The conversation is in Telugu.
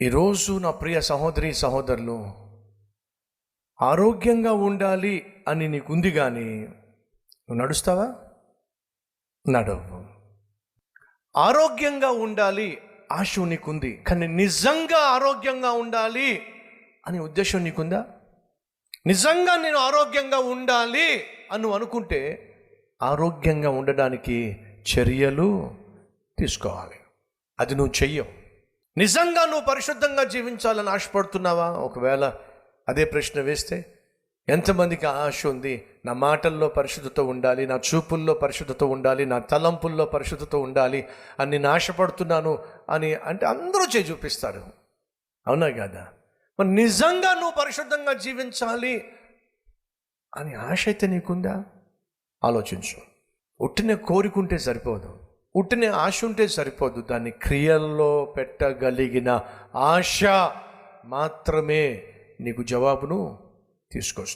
ఈరోజు నా ప్రియ సహోదరి సహోదరులు, ఆరోగ్యంగా ఉండాలి అని నీకుంది, కానీ నువ్వు నడుస్తావా? నడవు. ఆరోగ్యంగా ఉండాలి ఆశ నీకుంది, కానీ నిజంగా ఆరోగ్యంగా ఉండాలి అనే ఉద్దేశం నీకుందా? నిజంగా నేను ఆరోగ్యంగా ఉండాలి అని నువ్వు అనుకుంటే ఆరోగ్యంగా ఉండడానికి చర్యలు తీసుకోవాలి. అది నువ్వు చెయ్యవు. నిజంగా నువ్వు పరిశుద్ధంగా జీవించాలని ఆశపడుతున్నావా? ఒకవేళ అదే ప్రశ్న వేస్తే, ఎంతమందికి ఆశ ఉంది? నా మాటల్లో పరిశుద్ధత ఉండాలి, నా చూపుల్లో పరిశుద్ధత ఉండాలి, నా తలంపుల్లో పరిశుద్ధత ఉండాలి అని నేను ఆశపడుతున్నాను అని అంటే అందరూ చేయి చూపిస్తారు. అవునా కదా? మరి నిజంగా నువ్వు పరిశుద్ధంగా జీవించాలి అని ఆశ అయితే నీకుందా? ఆలోచించు. ఉట్టినే కోరుకుంటే సరిపోదు, ఉట్టినే ఆశ ఉంటే సరిపోదు. దాన్ని క్రియల్లో పెట్టగలిగిన ఆశ మాత్రమే నీకు జవాబును తీసుకొస్తుంది.